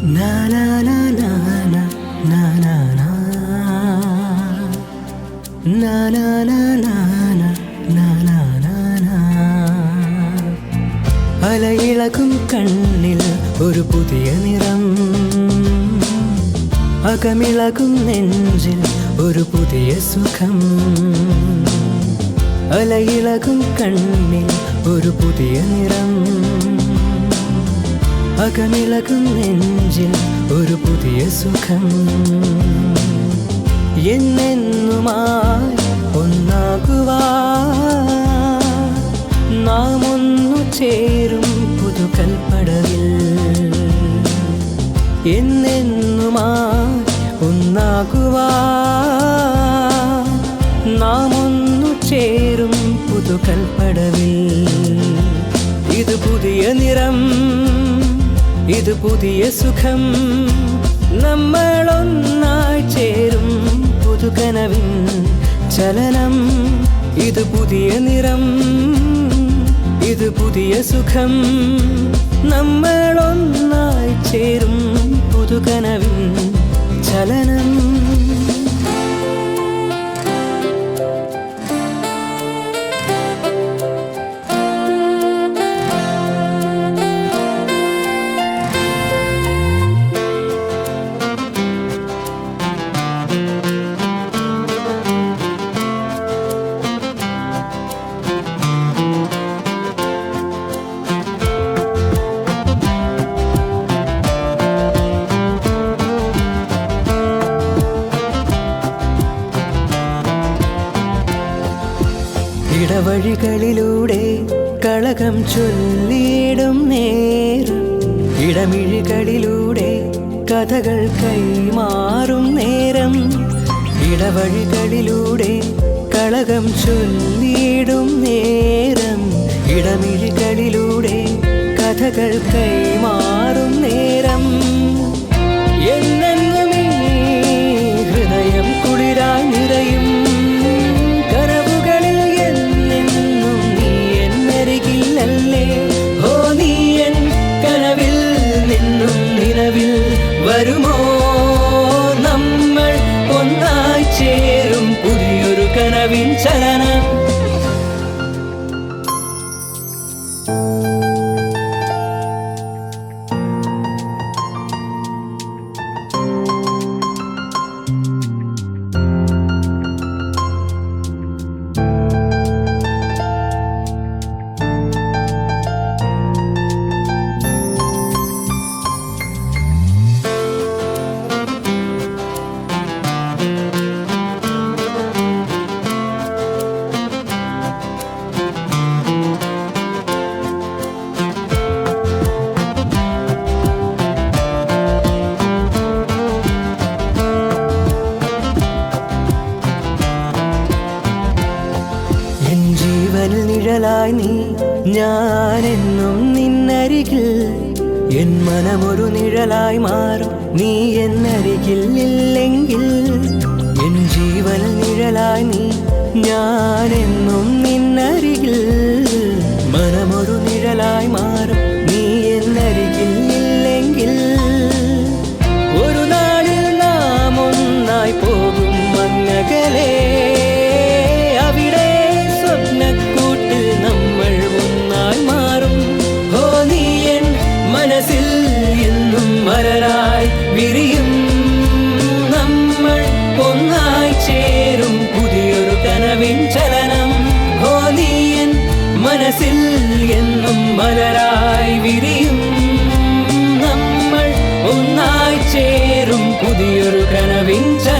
Na na na na na na na na na na na na na na na. അലയിളകും കണ്ണിൽ ഒരു പുതിയ നിറം, അകമിളകും നെഞ്ചിൽ ഒരു പുതിയ സുഖം. അലയിളകും കണ്ണിൽ ഒരു പുതിയ നിറം, അകമിളകും നെഞ്ചിൽ ഒരു പുതിയ സുഖം. എന്നെന്നുമായി ഒന്നാകുവാൻ നാം ഒന്നു ചേരും പുതുകൽപ്പടവിൽ. എന്നെന്നുമായി ഒന്നാകുവാൻ നാം ഒന്നു ചേരും പുതുകൽപ്പടവിൽ. ഇത് പുതിയ നിറം, ഇത് പുതിയ സുഖം, നമ്മളൊന്നായി ചേരും പുതുകനവിൻ ചലനം. ഇത് പുതിയ നിറം, ഇത് പുതിയ സുഖം, നമ്മളൊന്നായി ചേരും പുതുകനവിൻ ചലനം. ഇടവഴികളിലൂടെ കളകം ചൊല്ലിയിടും നേരം, ഇടമിഴികളിലൂടെ കഥകൾ കൈമാറും നേരം. ഇടവഴികളിലൂടെ കളകം ചൊല്ലിയിടും നേരം, ഇടമിഴികളിലൂടെ കഥകൾ കൈമാറും നേരം. എന്നെന്നും ഹൃദയം കുളിരായി നിറയും വരുമോ നമ്മൾ ഒന്നായി ചേരും പുതിയൊരു കനവിൻ ചലനം. നിഴലായി നീ, ഞാനെന്നും നിന്നരികിൽ. എൻ മനമൊരു നിഴലായി മാറും നീ എന്നരികിൽ ഇല്ലെങ്കിൽ. എൻ ജീവൻ നിഴലായി നീ, ഞാനെന്നും നിന്നരികിൽ. മനമൊരു നിഴലായി മാറും നീ എന്നരികിൽ ഇല്ലെങ്കിൽ. ഒരു നാളിൽ നാം ഒന്നായി പോകും മങ്ങകലേ, അവിടെ സ്വപ്നക്കൂട്ടിൽ നമ്മൾ ഒന്നായി മാറും. ഓ നീ എൻ മനസ്സിൽ എന്നും മലരായി വിരിയും. നമ്മൾ ഒന്നായി ചേരും പുതിയൊരു കനവിൻ ചലനം. ഓ നീ എൻ മനസ്സിൽ എന്നും മലരായി വിരിയും. നമ്മൾ ഒന്നായി ചേരും പുതിയൊരു കനവിൻ ചലനം.